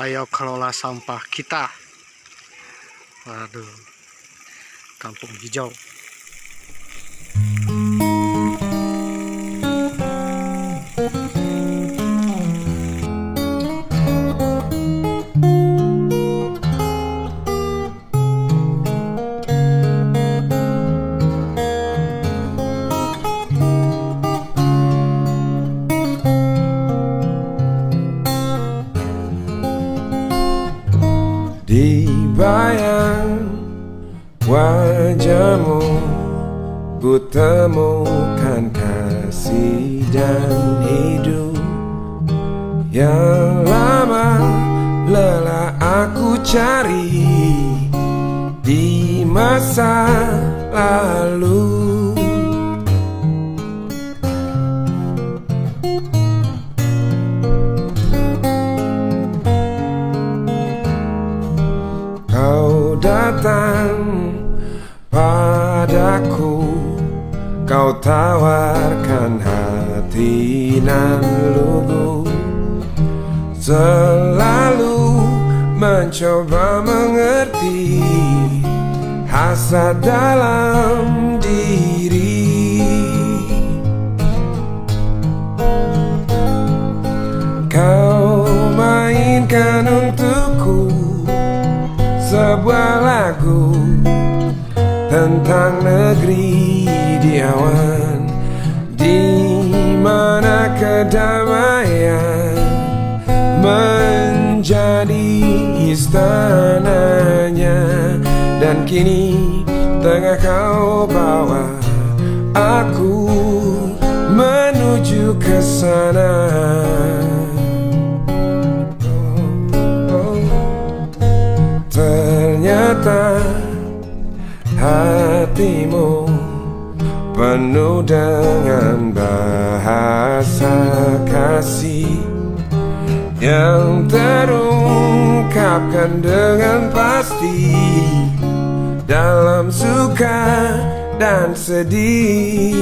Ayo kelola sampah kita. Waduh, kampung hijau. Di bayang wajahmu ku temukan kasih dan hidup yang lama lelah aku cari di masa lalu. Kau datang padaku, kau tawarkan hati nan lugu, selalu mencoba mengerti hasrat dalam diri. Kau mainkan untukku sebuah lagu tentang negeri di awan, di mana kedamaian menjadi istananya, dan kini tengah kau bawa aku menuju ke sana. Ternyata hatimu penuh dengan bahasa kasih yang terungkapkan dengan pasti dalam suka dan sedih.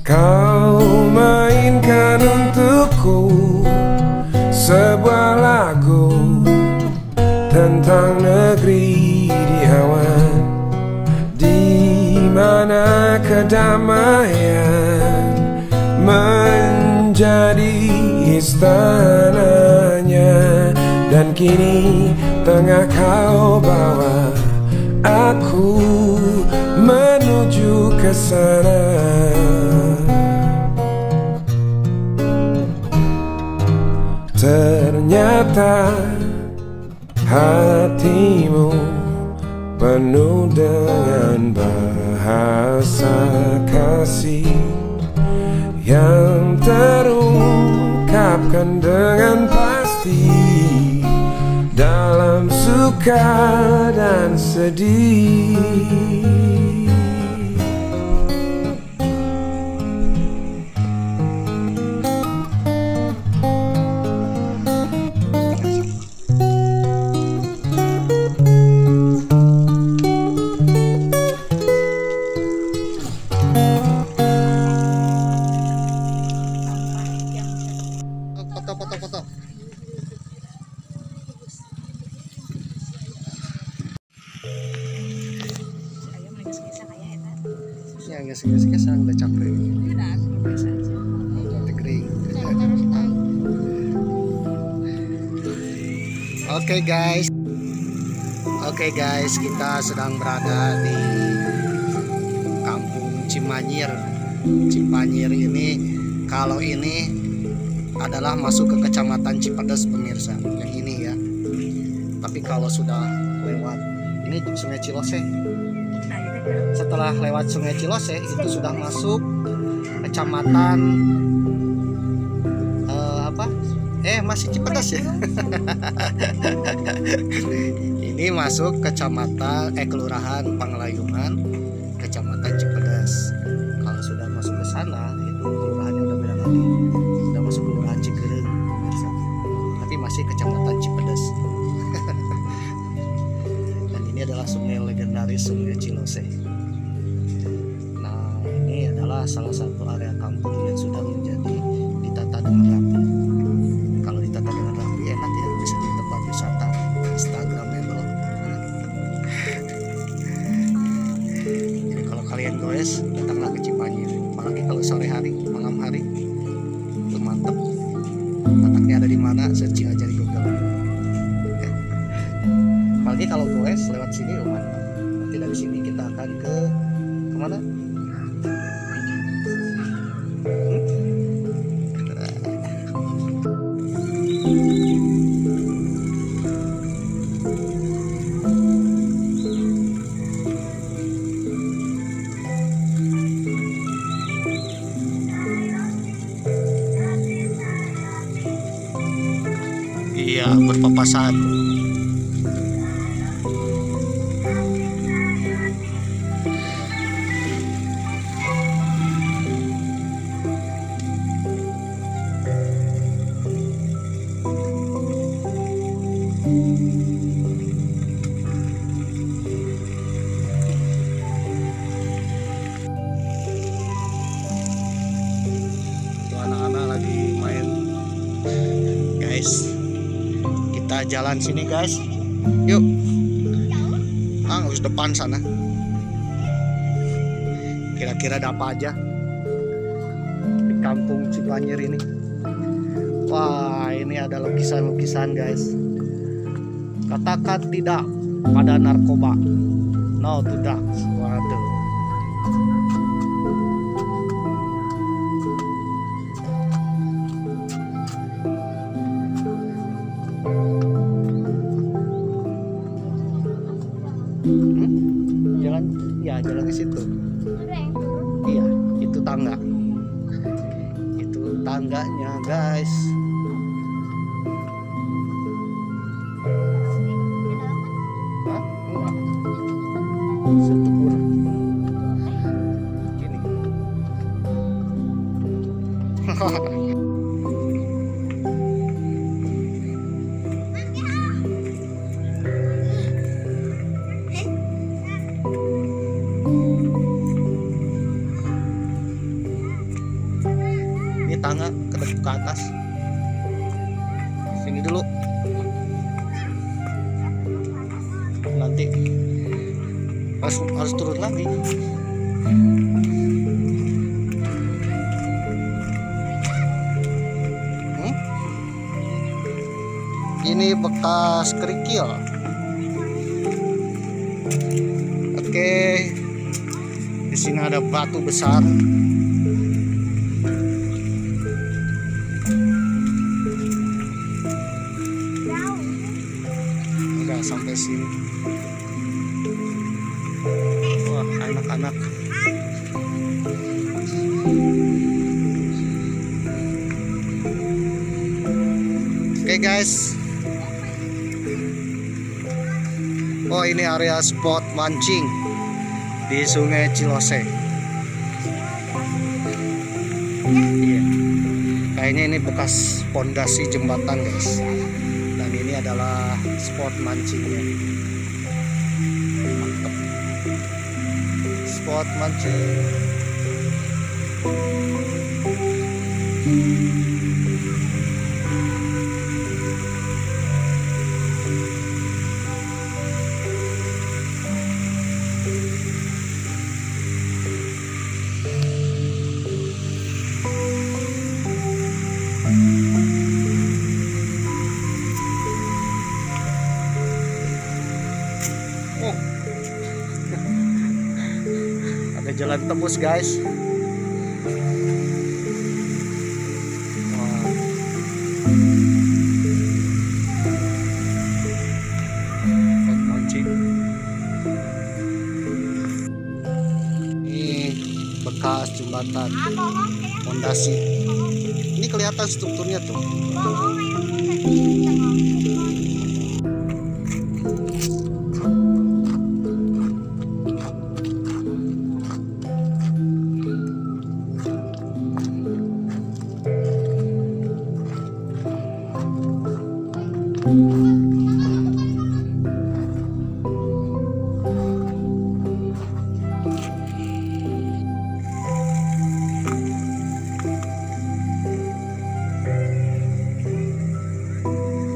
Kau mainkan untukku sebuah lagu tentang negeri di awan, di mana kedamaian menjadi istananya, dan kini tengah kau bawa aku menuju ke sana. Ternyata hatimu penuh dengan bahasa kasih yang terungkapkan dengan pasti dalam suka dan sedih. Foto. Ya, nges-nges udah capek. Kering. Oke guys, kita sedang berada di Kampung Cimanyir. Cimanyir ini, kalau ini adalah masuk ke Kecamatan Cipedes, pemirsa. Yang ini ya. Tapi kalau sudah lewat ini Sungai Cilose, setelah lewat Sungai Cilose itu sudah masuk Kecamatan Masih Cipadas ya. Ini masuk kecamatan Kelurahan Panglayungan, Kecamatan Cipadas. Kalau sudah masuk ke sana itu kelurahannya udah beda lagi. Sudah masuk kelurahan Cigereng, pemirsa. Tapi masih Kecamatan Cipadas. Dan ini adalah sungai legendaris, Sungai Cilose. Nah, ini adalah salah satu area kampung yang sudah menjadi ditata dengan rapi. Kalau ditata dengan rapi enak ya, bisa jadi tempat wisata Instagramable. Jadi kalau kalian goes, datanglah ke Cipanjir. Apalagi kalau sore hari, malam hari, itu mantep. Letaknya ada di mana? Searching aja di Google. Apalagi kalau goes lewat sini, mantap. Nanti dari sini kita akan ke kemana? Iya, berpapasan. Tuh anak-anak lagi main, guys. Kita jalan sini guys, yuk. Harus depan sana. Kira-kira ada apa aja di kampung Cipanjir ini? Wah, ini ada lukisan-lukisan guys. Katakan tidak pada narkoba, no to drugs. Waduh. Jalan, ya jalan ke situ. Iya, itu tangga. Itu tangganya, guys. Hah? Enggak. Situ pun. Gini. Ini tangga ke atas. Sini dulu. Nanti harus turun lagi. Ini bekas kerikil. Oke. Di sini ada batu besar. Enggak sampai sini. Wah, anak-anak. Oke guys. Oh, ini area spot mancing di Sungai Cilose. Iya. Kayaknya ini bekas pondasi jembatan guys. Dan ini adalah spot mancingnya. Mantap. Spot mancing. Oh. Ada jalan tembus guys. Wah. Mancing. Ini bekas jembatan pondasi. Ini kelihatan strukturnya tuh.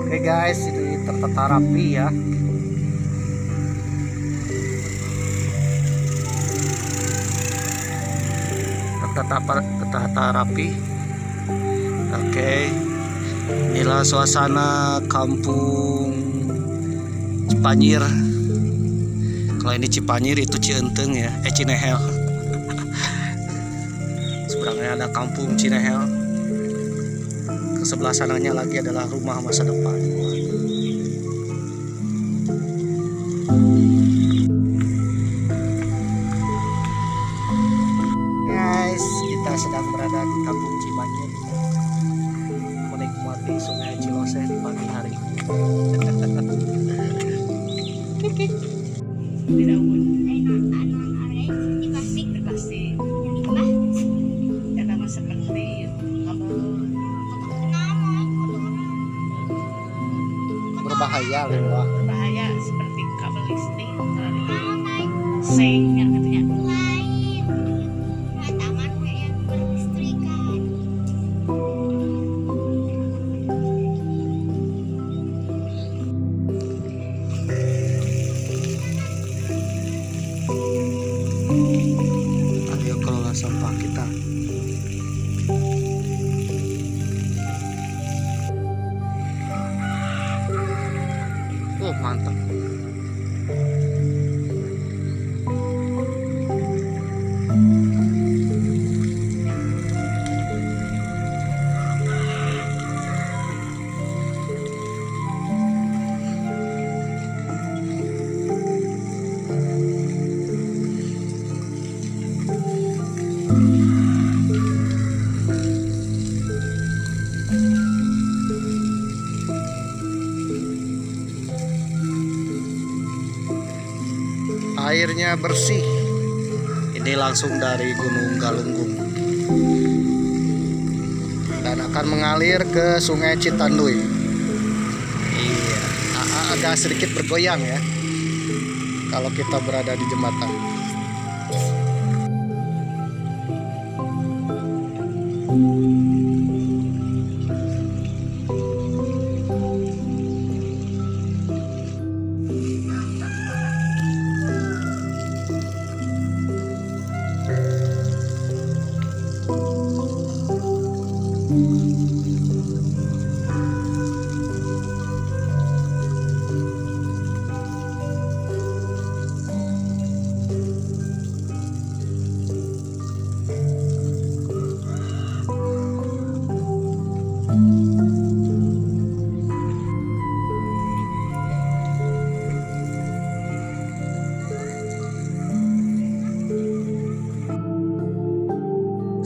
Oke guys, ini tertata rapi ya. Tertata rapi. Oke, inilah suasana kampung Cipanyir. Kalau ini Cipanyir, itu Cienteng ya, Cinehel. Seberangnya ada kampung Cinehel. Ke sebelah sananya lagi adalah rumah masa depan. Guys, kita sedang berada di kampung Cipanyir, menikmati Sungai Ciloseh di pagi hari. Berbahaya loh. Berbahaya seperti kabel listrik, seng yang katanya. Ayo kelola sampah kita. Oh, mantap. Airnya bersih. Ini langsung dari Gunung Galunggung dan akan mengalir ke Sungai Citanduy. Iya, agak sedikit bergoyang ya kalau kita berada di jembatan.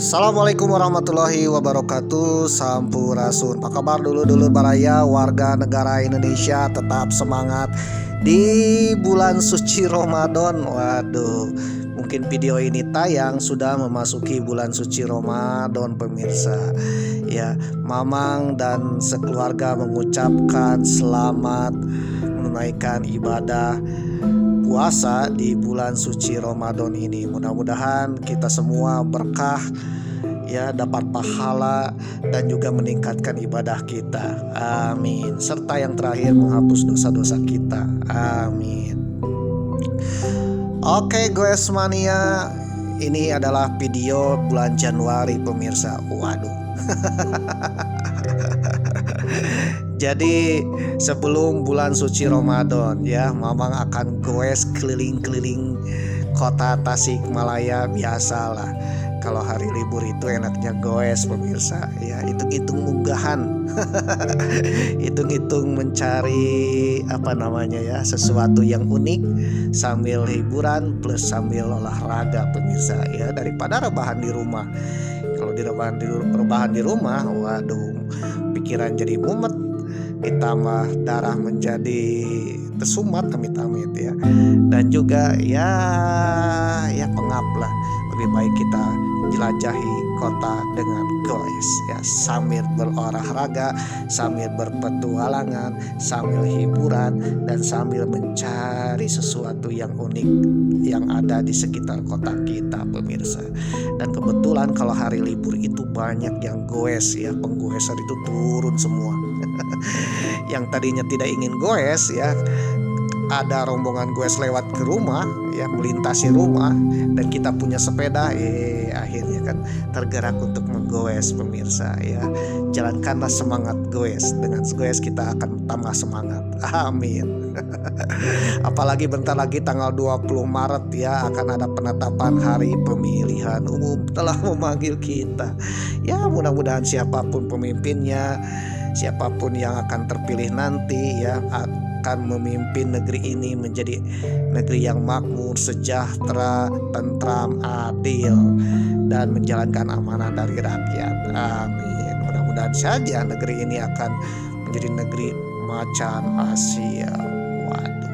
Assalamualaikum warahmatullahi wabarakatuh. Sampurasun. Apa kabar dulur-dulur baraya warga negara Indonesia? Tetap semangat di bulan suci Ramadan. Waduh, mungkin video ini tayang sudah memasuki bulan suci Ramadan pemirsa. Ya, Mamang dan sekeluarga mengucapkan selamat menunaikan ibadah puasa di bulan suci Ramadan ini. Mudah-mudahan kita semua berkah ya, dapat pahala dan juga meningkatkan ibadah kita. Amin. Serta yang terakhir menghapus dosa-dosa kita. Amin. Oke guys mania, ini adalah video bulan Januari pemirsa. Waduh. Jadi sebelum bulan suci Ramadan ya, Mamang akan goes keliling-keliling kota Tasikmalaya. Biasalah kalau hari libur itu enaknya goes pemirsa ya, hitung-hitung munggahan. Hitung-hitung mencari apa namanya ya, sesuatu yang unik sambil hiburan plus sambil olahraga pemirsa ya, daripada rebahan di rumah. Kalau rebahan di rumah, waduh, pikiran jadi mumet, ditambah darah menjadi tersumat amit-amit ya, dan juga ya pengap lah. Lebih baik kita jelajahi kota dengan goes ya, sambil berolahraga, sambil berpetualangan, sambil hiburan, dan sambil mencari sesuatu yang unik yang ada di sekitar kota kita pemirsa. Dan kebetulan kalau hari libur itu banyak yang goes ya, penggoesan itu turun semua. Yang tadinya tidak ingin goes ya, ada rombongan goes lewat ke rumah ya, melintasi rumah, dan kita punya sepeda, akhirnya kan tergerak untuk menggoes pemirsa ya. Jalankanlah semangat goes, dengan goes kita akan tambah semangat, amin. Apalagi bentar lagi tanggal 20 Maret ya, akan ada penetapan hari pemilihan umum, telah memanggil kita ya. Mudah-mudahan siapapun pemimpinnya, siapapun yang akan terpilih nanti ya, akan memimpin negeri ini menjadi negeri yang makmur, sejahtera, tentram, adil, dan menjalankan amanah dari rakyat, amin. Mudah-mudahan saja negeri ini akan menjadi negeri macan Asia, waduh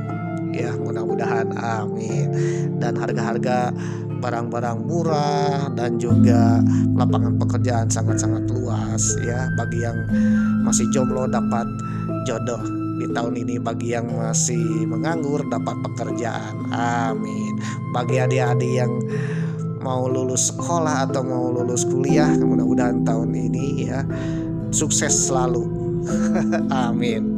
ya, mudah-mudahan, amin. Dan harga-harga barang-barang murah dan juga lapangan pekerjaan sangat-sangat luas ya, bagi yang masih jomblo dapat jodoh di tahun ini, bagi yang masih menganggur dapat pekerjaan, amin. Bagi adik-adik yang mau lulus sekolah atau mau lulus kuliah, mudah-mudahan tahun ini ya sukses selalu. Amin.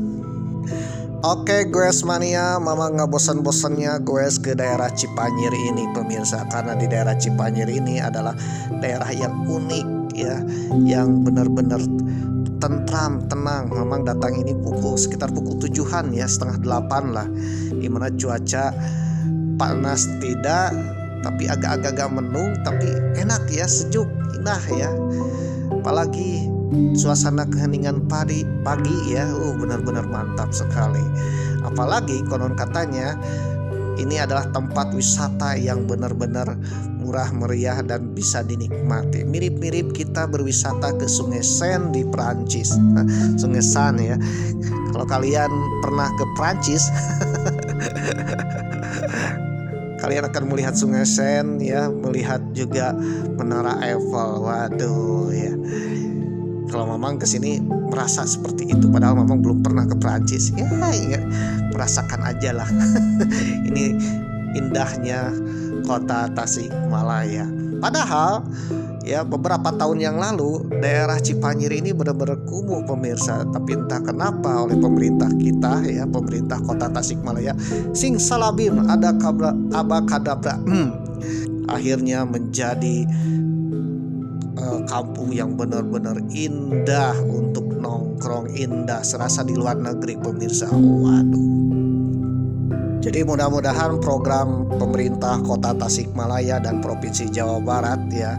Oke goes mania, mama nggak bosan-bosannya goes ke daerah Cipanjir ini pemirsa, karena di daerah Cipanjir ini adalah daerah yang unik ya, yang benar-benar tentram, tenang. Memang datang ini sekitar pukul 7-an ya, setengah 8 lah, dimana cuaca panas tidak, tapi agak-agak mendung, tapi enak ya, sejuk, indah ya. Apalagi suasana keheningan pagi ya, benar-benar mantap sekali. Apalagi konon katanya ini adalah tempat wisata yang benar-benar murah meriah dan bisa dinikmati. Mirip-mirip kita berwisata ke Sungai Seine di Prancis. Sungai Seine ya. Kalau kalian pernah ke Prancis kalian akan melihat Sungai Seine ya, melihat juga Menara Eiffel. Waduh ya. Kalau Mamang kesini merasa seperti itu, padahal Mamang belum pernah ke Prancis ya, merasakan aja lah. Ini indahnya kota Tasikmalaya. Padahal ya beberapa tahun yang lalu daerah Cipanjir ini benar-benar kumuh pemirsa, tapi entah kenapa oleh pemerintah kita ya, pemerintah kota Tasikmalaya sing salabim ada abakadabra, akhirnya menjadi kampung yang benar-benar indah untuk nongkrong, indah serasa di luar negeri pemirsa. Waduh. Jadi mudah-mudahan program pemerintah kota Tasikmalaya dan provinsi Jawa Barat ya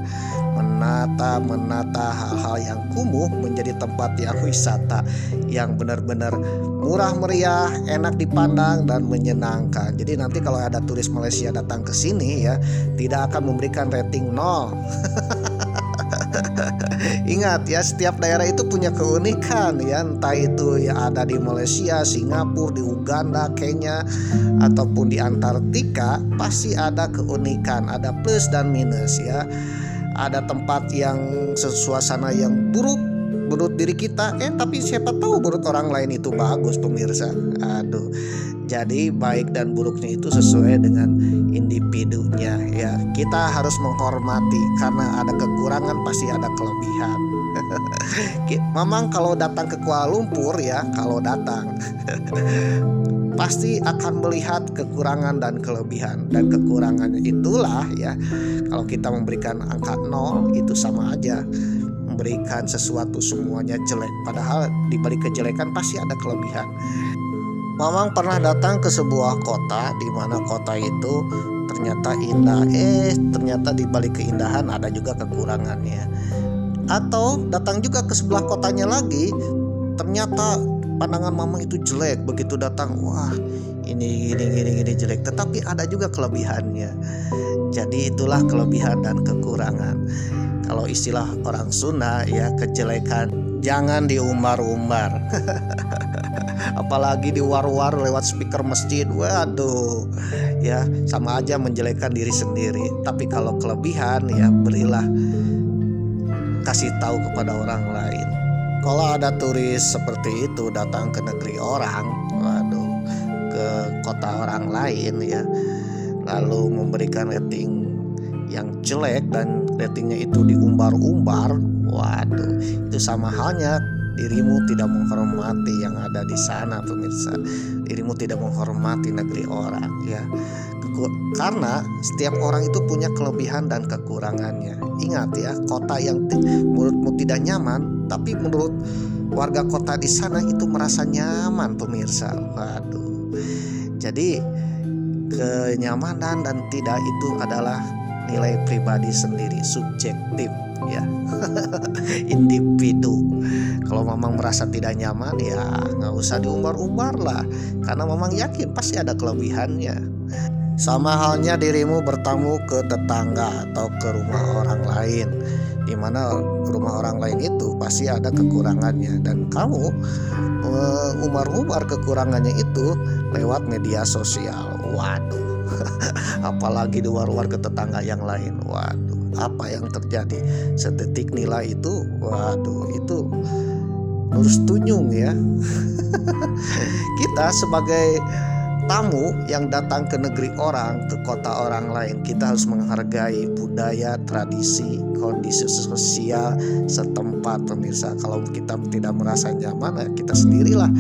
menata hal-hal yang kumuh menjadi tempat yang wisata yang benar-benar murah meriah, enak dipandang dan menyenangkan. Jadi nanti kalau ada turis Malaysia datang ke sini ya, tidak akan memberikan rating 0. Ingat ya, setiap daerah itu punya keunikan ya, entah itu ya ada di Malaysia, Singapura, di Uganda, Kenya, ataupun di Antartika, pasti ada keunikan, ada plus dan minus ya. Ada tempat yang suasana yang buruk menurut diri kita, tapi siapa tahu menurut orang lain itu bagus pemirsa. Aduh. Jadi baik dan buruknya itu sesuai dengan individunya ya. Kita harus menghormati, karena ada kekurangan pasti ada kelebihan. Memang kalau datang ke Kuala Lumpur ya, kalau datang pasti akan melihat kekurangan dan kelebihan, dan kekurangannya itulah ya, kalau kita memberikan angka 0 itu sama aja memberikan sesuatu semuanya jelek, padahal di balik kejelekan pasti ada kelebihan. Mamang pernah datang ke sebuah kota di mana kota itu ternyata indah, ternyata di balik keindahan ada juga kekurangannya. Atau datang juga ke sebelah kotanya lagi, ternyata pandangan Mamang itu jelek. Begitu datang, wah ini jelek, tetapi ada juga kelebihannya. Jadi itulah kelebihan dan kekurangan. Kalau istilah orang Sunda ya, kejelekan jangan diumbar-umbar. apalagi di war-war lewat speaker masjid. Waduh, ya sama aja menjelekkan diri sendiri. Tapi kalau kelebihan ya berilah, kasih tahu kepada orang lain. Kalau ada turis seperti itu datang ke negeri orang, waduh, ke kota orang lain ya, lalu memberikan rating yang jelek dan ratingnya itu diumbar-umbar, waduh, itu sama halnya dirimu tidak menghormati yang ada di sana, pemirsa. Dirimu tidak menghormati negeri orang ya. Karena setiap orang itu punya kelebihan dan kekurangannya. Ingat ya, kota yang menurutmu tidak nyaman, tapi menurut warga kota di sana itu merasa nyaman, pemirsa. Waduh. Jadi kenyamanan dan tidak itu adalah nilai pribadi sendiri, subjektif ya. Individu. Kalau Mamang merasa tidak nyaman ya nggak usah diumbar-umbar lah, karena Mamang yakin pasti ada kelebihannya. Sama halnya dirimu bertamu ke tetangga atau ke rumah orang lain, di mana rumah orang lain itu pasti ada kekurangannya, dan kamu umbar-umbar kekurangannya itu lewat media sosial. Waduh. Apalagi di war-war ke tetangga yang lain. Waduh, apa yang terjadi? Sedetik nilai itu, waduh, itu lurus tunjung ya. Kita sebagai tamu yang datang ke negeri orang, ke kota orang lain, kita harus menghargai budaya, tradisi, kondisi sosial setempat, pemirsa. Kalau kita tidak merasa nyaman, ya kita sendirilah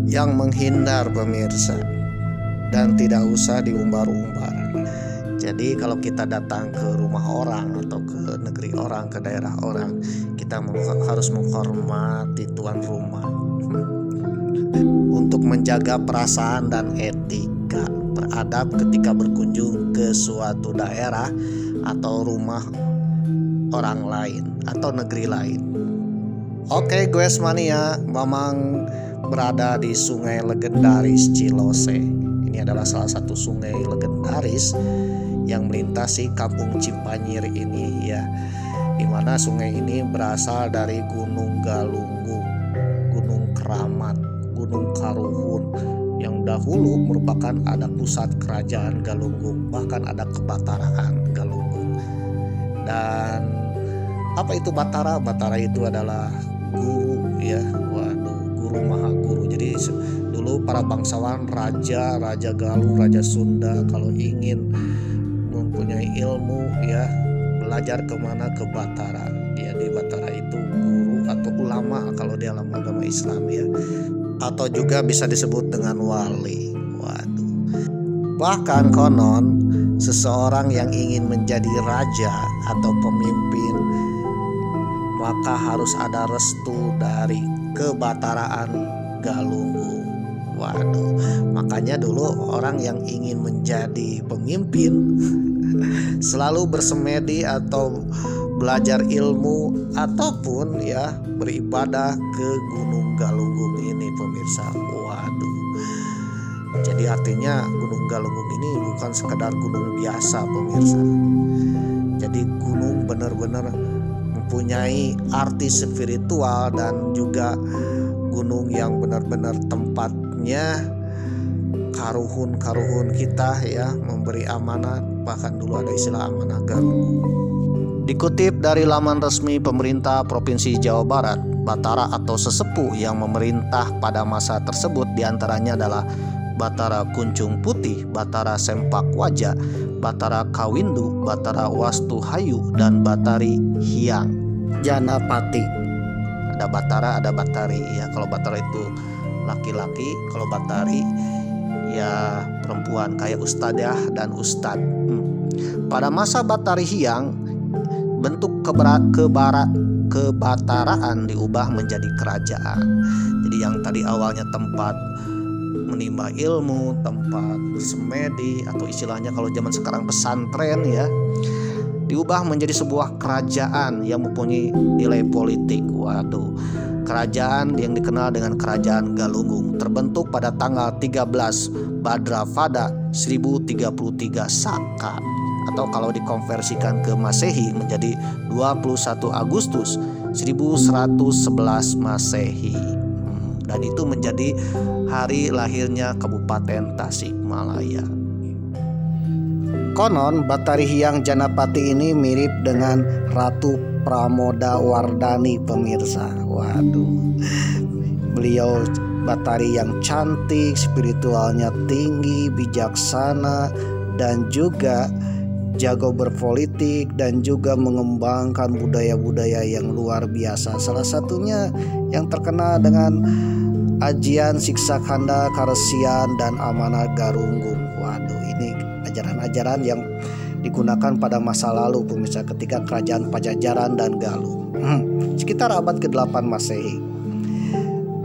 yang menghindar, pemirsa. Dan tidak usah diumbar-umbar. Jadi kalau kita datang ke rumah orang atau ke negeri orang, ke daerah orang, kita harus menghormati tuan rumah. Untuk menjaga perasaan dan etika beradab ketika berkunjung ke suatu daerah atau rumah orang lain atau negeri lain. Oke, Goes Mania, Mamang berada di sungai legendaris Cilose. Ini adalah salah satu sungai legendaris yang melintasi kampung Cimpanyir ini ya, dimana sungai ini berasal dari Gunung Galunggung, Gunung Keramat, Gunung Karuhun, yang dahulu merupakan ada pusat kerajaan Galunggung, bahkan ada kebataraan Galunggung. Dan apa itu Batara? Batara itu adalah guru ya, waduh, guru maha guru. Jadi dulu para bangsawan, raja Galuh, raja Sunda, kalau ingin mempunyai ilmu ya, belajar kemana? Ke Batara. Ya, di Batara itu guru atau ulama kalau di dalam agama Islam ya, atau juga bisa disebut dengan wali. Waduh. Bahkan konon seseorang yang ingin menjadi raja atau pemimpin, maka harus ada restu dari kebataraan Galunggung. Waduh, makanya dulu orang yang ingin menjadi pemimpin selalu bersemedi atau belajar ilmu ataupun ya beribadah ke Gunung Galunggung ini, pemirsa. Waduh. Jadi artinya Gunung Galunggung ini bukan sekedar gunung biasa, pemirsa. Jadi gunung benar-benar mempunyai arti spiritual, dan juga gunung yang benar-benar tempatnya karuhun kita ya, memberi amanat. Bahkan dulu ada istilah amanah Galunggung. Dikutip dari laman resmi pemerintah Provinsi Jawa Barat, Batara atau sesepuh yang memerintah pada masa tersebut diantaranya adalah Batara Kuncung Putih, Batara Sempak Wajah, Batara Kawindu, Batara Wastu Hayu, dan Batari Hyang Janapati. Ada Batara, ada Batari ya. Kalau Batara itu laki-laki, kalau Batari ya perempuan, kayak ustadzah dan ustad. Pada masa Batari Hyang, bentuk kebataraan diubah menjadi kerajaan. Jadi yang tadi awalnya tempat menimba ilmu, tempat bersemedi, atau istilahnya kalau zaman sekarang pesantren ya, diubah menjadi sebuah kerajaan yang mempunyai nilai politik. Waduh, kerajaan yang dikenal dengan Kerajaan Galunggung terbentuk pada tanggal 13 Bhadrapada 1033 Saka, atau kalau dikonversikan ke Masehi menjadi 21 Agustus 1111 Masehi. dan itu menjadi hari lahirnya Kabupaten Tasikmalaya. Konon Batari Hyang Janapati ini mirip dengan Ratu Pramodawardhani pemirsa. Waduh, beliau Batari yang cantik, spiritualnya tinggi, bijaksana, dan juga jago berpolitik, dan juga mengembangkan budaya-budaya yang luar biasa. Salah satunya yang terkenal dengan Ajian Siksakanda Karesian dan Amanah Garunggung. Waduh, ini ajaran-ajaran yang digunakan pada masa lalu pemirsa, ketika kerajaan Pajajaran dan Galuh, sekitar abad ke-8 Masehi.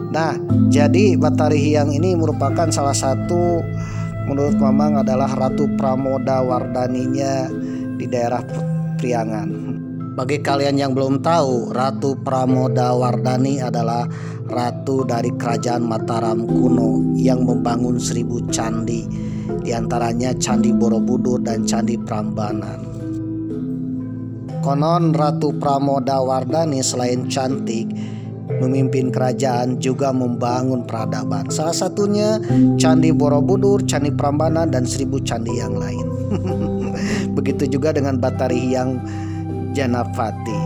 Nah, jadi Batari Hyang ini merupakan salah satu, menurut Mamang, adalah Ratu Pramodawardhaninya di daerah Priangan. Bagi kalian yang belum tahu, Ratu Pramodawardhani adalah ratu dari kerajaan Mataram kuno yang membangun 1000 candi, diantaranya Candi Borobudur dan Candi Prambanan. Konon Ratu Pramodawardhani selain cantik, memimpin kerajaan, juga membangun peradaban. Salah satunya Candi Borobudur, Candi Prambanan, dan 1000 candi yang lain. Begitu juga dengan Batari Hyang Janapati.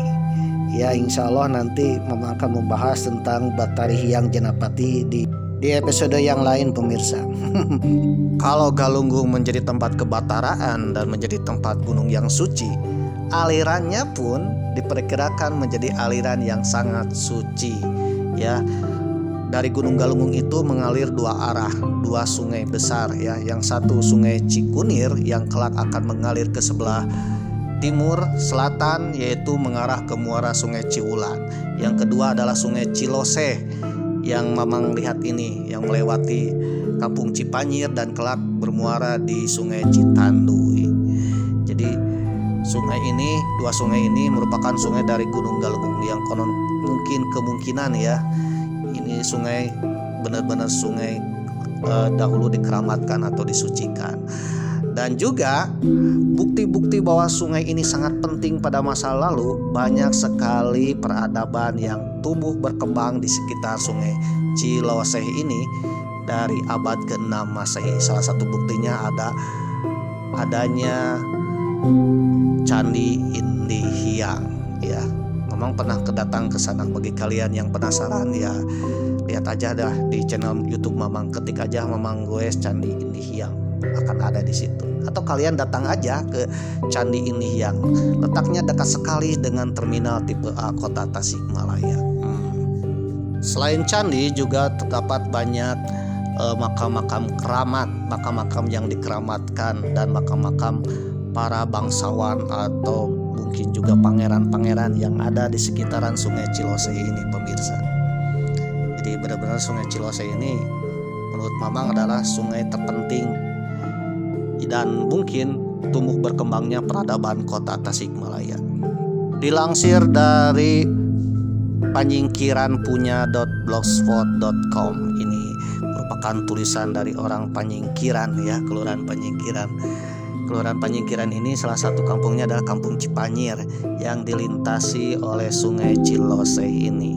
Ya, insya Allah nanti Mama akan membahas tentang Batari Hyang Janapati di episode yang lain pemirsa. Kalau Galunggung menjadi tempat kebataraan dan menjadi tempat gunung yang suci, alirannya pun diperkirakan menjadi aliran yang sangat suci. Ya, dari Gunung Galunggung itu mengalir 2 arah, 2 sungai besar ya. Yang satu Sungai Cikunir yang kelak akan mengalir ke sebelah timur selatan, yaitu mengarah ke muara Sungai Ciulan. Yang kedua adalah Sungai Ciloseh yang Mamang lihat ini, yang melewati Kampung Cipanyir dan kelak bermuara di Sungai Citanduy. Jadi sungai ini, 2 sungai ini merupakan sungai dari Gunung Galunggung yang konon kemungkinan ya, ini sungai benar-benar sungai dahulu dikeramatkan atau disucikan. Dan juga bukti-bukti bahwa sungai ini sangat penting pada masa lalu, banyak sekali peradaban yang tumbuh berkembang di sekitar Sungai Ciloseh ini dari abad ke-6 Masehi. Salah satu buktinya adanya Candi Indi Hyang ya. Memang pernah kedatang ke sana. Bagi kalian yang penasaran ya, lihat aja dah di channel YouTube Mamang, ketik aja Mamang Goes Candi Indi Hyang, akan ada di situ. Atau kalian datang aja ke Candi Indi Hyang, letaknya dekat sekali dengan terminal tipe A Kota Tasikmalaya. Selain candi juga terdapat banyak makam-makam keramat, makam-makam yang dikeramatkan, dan makam-makam para bangsawan atau mungkin juga pangeran-pangeran yang ada di sekitaran Sungai Ciloseh ini pemirsa. Jadi benar-benar Sungai Ciloseh ini menurut Mamang adalah sungai terpenting dan mungkin tumbuh berkembangnya peradaban Kota Tasikmalaya. Dilansir dari panyingkiranpunya.blogspot.com, ini merupakan tulisan dari orang Panyingkiran ya, Kelurahan Panyingkiran. Kelurahan Panyingkiran ini salah satu kampungnya adalah Kampung Cipanyir yang dilintasi oleh Sungai Ciloseh ini,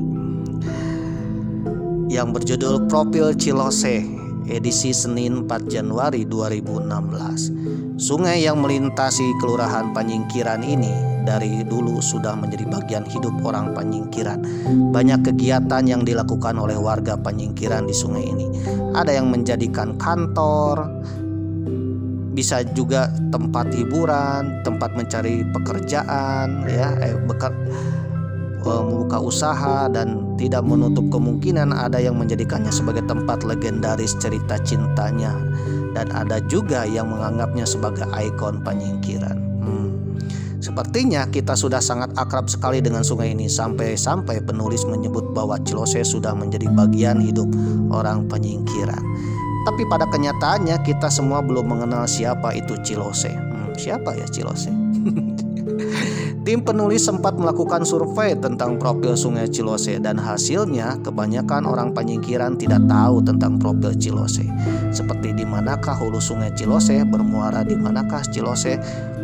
yang berjudul Profil Ciloseh edisi Senin 4 Januari 2016. Sungai yang melintasi Kelurahan Panyingkiran ini dari dulu sudah menjadi bagian hidup orang Panyingkiran. Banyak kegiatan yang dilakukan oleh warga Panyingkiran di sungai ini. Ada yang menjadikan kantor, bisa juga tempat hiburan, tempat mencari pekerjaan ya, membuka usaha, dan tidak menutup kemungkinan ada yang menjadikannya sebagai tempat legendaris cerita cintanya, dan ada juga yang menganggapnya sebagai ikon Panyingkiran. Sepertinya kita sudah sangat akrab sekali dengan sungai ini, sampai-sampai penulis menyebut bahwa Ciloseh sudah menjadi bagian hidup orang Panyingkiran. Tapi pada kenyataannya kita semua belum mengenal siapa itu Ciloseh. Siapa ya Ciloseh? Tim penulis sempat melakukan survei tentang profil Sungai Ciloseh, dan hasilnya kebanyakan orang Panyingkiran tidak tahu tentang profil Ciloseh. Seperti di manakah hulu Sungai Ciloseh, bermuara di manakah Ciloseh,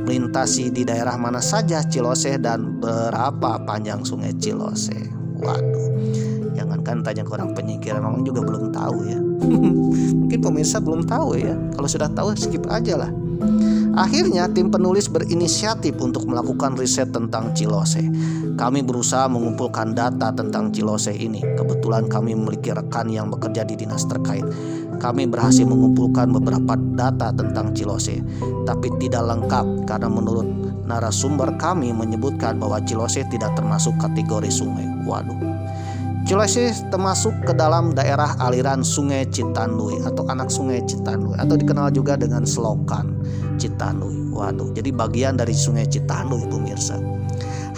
melintasi di daerah mana saja Ciloseh, dan berapa panjang Sungai Ciloseh. Waduh, yang Jangankan tanya ke orang penyingkiran, memang juga belum tahu ya. Mungkin pemirsa belum tahu ya. Kalau sudah tahu skip aja lah. Akhirnya tim penulis berinisiatif untuk melakukan riset tentang Cilose. Kami berusaha mengumpulkan data tentang Cilose ini. Kebetulan kami memiliki rekan yang bekerja di dinas terkait. Kami berhasil mengumpulkan beberapa data tentang Cilose, tapi tidak lengkap karena menurut narasumber kami menyebutkan bahwa Cilose tidak termasuk kategori sungai. Waduh. Cilose termasuk ke dalam daerah aliran Sungai Citanduy atau anak Sungai Citanduy atau dikenal juga dengan selokan Citanduy. Waduh, jadi bagian dari Sungai Citanduy pemirsa.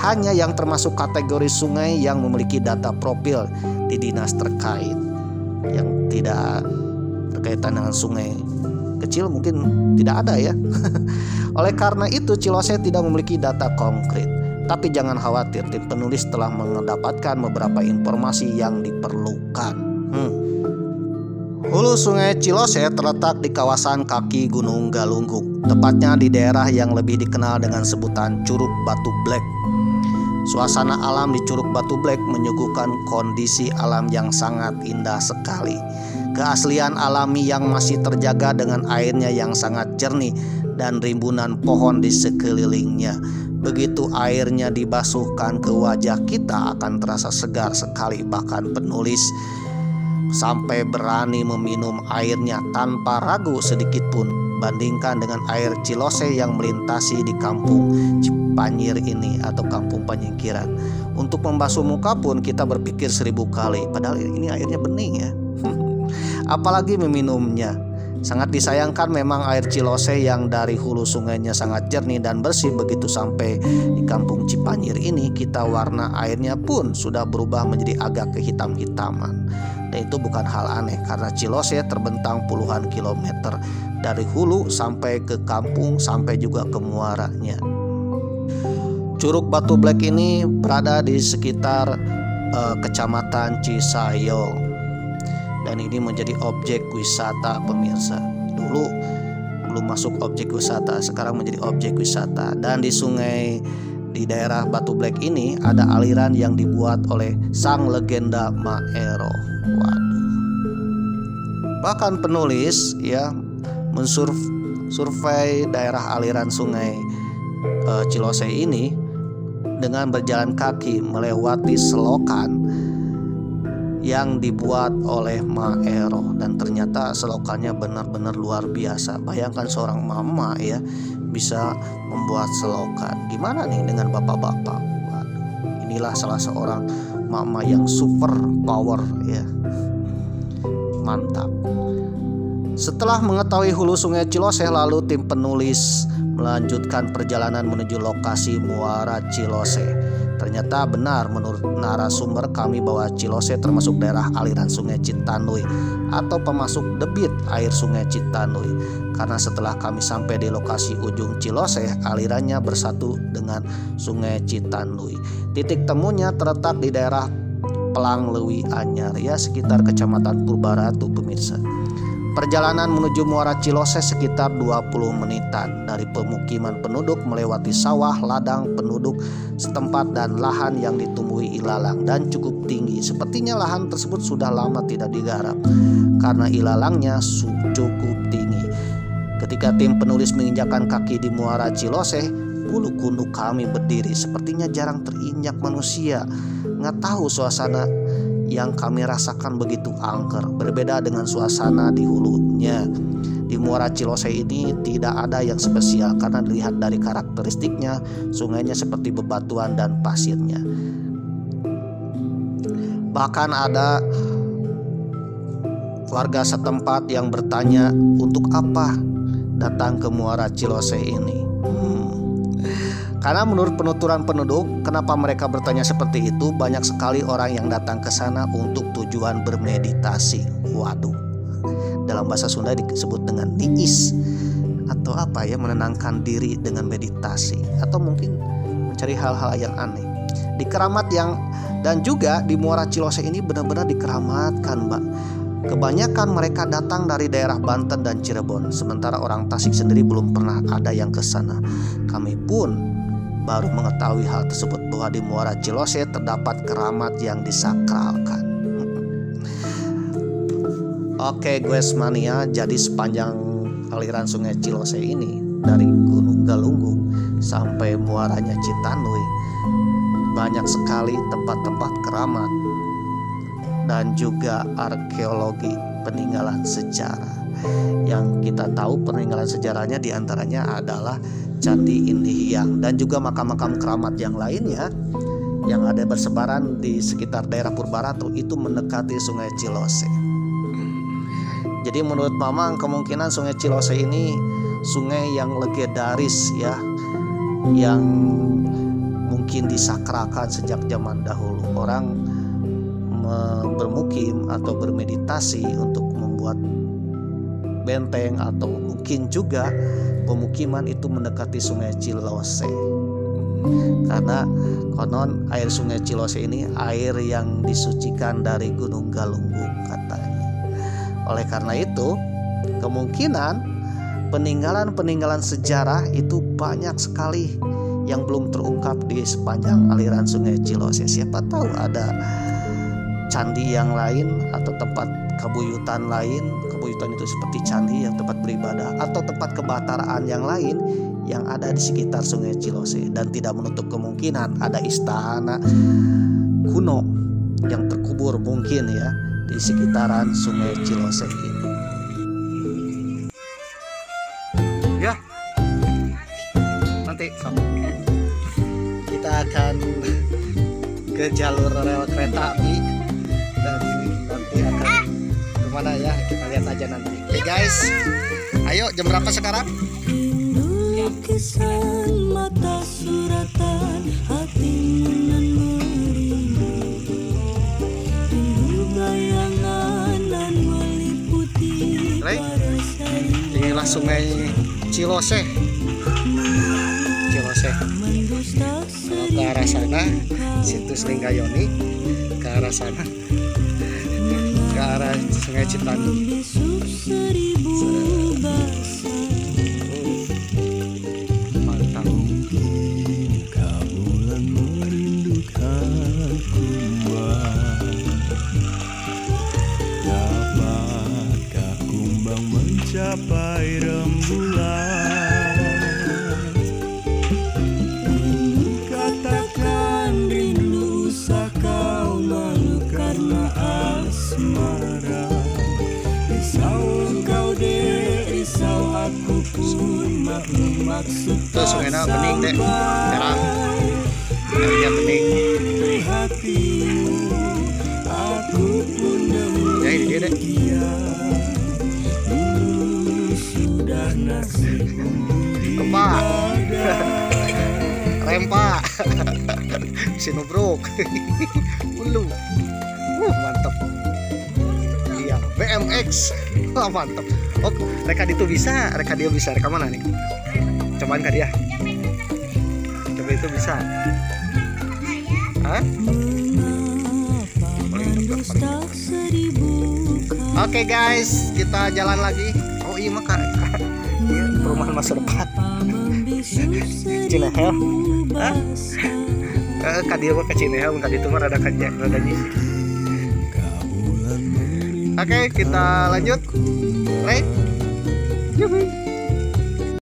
Hanya yang termasuk kategori sungai yang memiliki data profil di dinas terkait. Yang tidak berkaitan dengan sungai kecil mungkin tidak ada ya. Oleh karena itu Cilose tidak memiliki data konkret. Tapi jangan khawatir, tim penulis telah mendapatkan beberapa informasi yang diperlukan. Hulu Sungai Cilose terletak di kawasan kaki Gunung Galunggung, tepatnya di daerah yang lebih dikenal dengan sebutan Curug Batu Black. Suasana alam di Curug Batu Black menyuguhkan kondisi alam yang sangat indah sekali. Keaslian alami yang masih terjaga dengan airnya yang sangat jernih dan rimbunan pohon di sekelilingnya. Begitu airnya dibasuhkan ke wajah kita akan terasa segar sekali. Bahkan penulis sampai berani meminum airnya tanpa ragu sedikit pun. Bandingkan dengan air Cilose yang melintasi di kampung Cipanyir ini atau kampung penyingkiran. Untuk membasuh muka pun kita berpikir 1000 kali. Padahal ini airnya bening ya. Apalagi meminumnya. Sangat disayangkan memang air Cilose yang dari hulu sungainya sangat jernih dan bersih. Begitu sampai di kampung Cipanyir ini, kita warna airnya pun sudah berubah menjadi agak kehitam-hitaman. Dan itu bukan hal aneh karena Cilose terbentang puluhan kilometer dari hulu sampai ke kampung sampai juga ke muaranya. Curug Batu Black ini berada di sekitar Kecamatan Cisayong. Dan ini menjadi objek wisata pemirsa. Dulu belum masuk objek wisata, sekarang menjadi objek wisata. Dan di sungai di daerah Batu Black ini ada aliran yang dibuat oleh sang legenda Maero. Waduh. Bahkan penulis ya mensurvei daerah aliran sungai Cilose ini dengan berjalan kaki melewati selokan yang dibuat oleh Maero, dan ternyata selokannya benar-benar luar biasa. Bayangkan seorang mama ya bisa membuat selokan. Gimana nih dengan bapak-bapak? Waduh, inilah salah seorang mama yang super power ya. Mantap. Setelah mengetahui hulu Sungai Cilose, lalu tim penulis melanjutkan perjalanan menuju lokasi muara Cilose. Ternyata benar menurut narasumber kami bahwa Cilose termasuk daerah aliran Sungai Citanduy atau pemasok debit air Sungai Citanduy. Karena setelah kami sampai di lokasi ujung Cilose, alirannya bersatu dengan Sungai Citanduy. Titik temunya terletak di daerah Pelang Lewi Anyar ya, sekitar Kecamatan Purbaratu pemirsa. Perjalanan menuju muara Cilose sekitar 20 menitan. Dari pemukiman penduduk melewati sawah, ladang penduduk setempat dan lahan yang ditumbuhi ilalang dan cukup tinggi. Sepertinya lahan tersebut sudah lama tidak digarap karena ilalangnya cukup tinggi. Ketika tim penulis menginjakkan kaki di muara Cilose, bulu kuduk kami berdiri. Sepertinya jarang terinjak manusia. Nggak tahu suasana yang kami rasakan begitu angker, berbeda dengan suasana di hulunya. Di muara Cilose ini tidak ada yang spesial karena dilihat dari karakteristiknya, sungainya seperti bebatuan dan pasirnya. Bahkan ada warga setempat yang bertanya untuk apa datang ke muara Cilose ini. Karena menurut penuturan penduduk, kenapa mereka bertanya seperti itu? Banyak sekali orang yang datang ke sana untuk tujuan bermeditasi. Waduh, dalam bahasa Sunda disebut dengan niis atau apa ya, menenangkan diri dengan meditasi atau mungkin mencari hal-hal yang aneh. Di keramat yang dan juga di muara Cilose ini benar-benar dikeramatkan, Mbak. Kebanyakan mereka datang dari daerah Banten dan Cirebon, sementara orang Tasik sendiri belum pernah ada yang ke sana. Kami pun baru mengetahui hal tersebut, bahwa di muara Cilose terdapat keramat yang disakralkan. Oke guys mania, jadi sepanjang aliran Sungai Cilose ini dari Gunung Galunggung sampai muaranya Citanui banyak sekali tempat-tempat keramat dan juga arkeologi peninggalan sejarah. Yang kita tahu peninggalan sejarahnya diantaranya adalah Candi Indihiyang dan juga makam-makam keramat yang lainnya yang ada bersebaran di sekitar daerah Purbaratu itu mendekati Sungai Cilose. Jadi menurut Mamang kemungkinan Sungai Cilose ini sungai yang legendaris ya, yang mungkin disakralkan sejak zaman dahulu. Orang bermukim atau bermeditasi untuk membuat benteng atau mungkin juga pemukiman itu mendekati Sungai Cilose. Karena konon air Sungai Cilose ini air yang disucikan dari Gunung Galunggung katanya. Oleh karena itu, kemungkinan peninggalan-peninggalan sejarah itu banyak sekali yang belum terungkap di sepanjang aliran Sungai Cilose. Siapa tahu ada candi yang lain atau tempat kabuyutan lain. Kabuyutan itu seperti candi yang tempat beribadah atau tempat kebataraan yang lain yang ada di sekitar Sungai Cilose, dan tidak menutup kemungkinan ada istana kuno yang terkubur mungkin ya di sekitaran Sungai Cilose ini. Ya, nanti kita akan ke jalur rel kereta api dan nanti akan kemana ya, kita lihat aja nanti. Oke guys, ayo jam berapa sekarang? Lukisan mata suratan hati nan merindu, rindu bayangan dan meliputi parasari. Inilah Sungai Cilose. Kalau ke arah sana situs Linggayoni, ke arah sana ke arah Sungai Citanui. Mantap. Bulan merindukanku, dapatkah kumbang mencapai rembulan? Rindu katakan rindu, usah kau malu karena asmara. Risau engkau dek, risau aku pun maksud Tuh sungainya bening deh, terang, airnya bening. hatimu, aku pun Ya ini dia deh. sudah nasibmu Kempak, rempak, sinubruk, ulu, mantap. Iya, BMX, wah mantap. Oh, reka itu bisa, reka dia bisa, reka mana nih? Cobaan kah dia? Coba itu bisa. Hah? Oke guys, kita jalan lagi. Oh iya maka perumahan masa depan. Cinehel. Hah? Kadir mah ke Cinehel, kadi itu mah rada nyisik. Oke, kita lanjut. Right? Yuhui.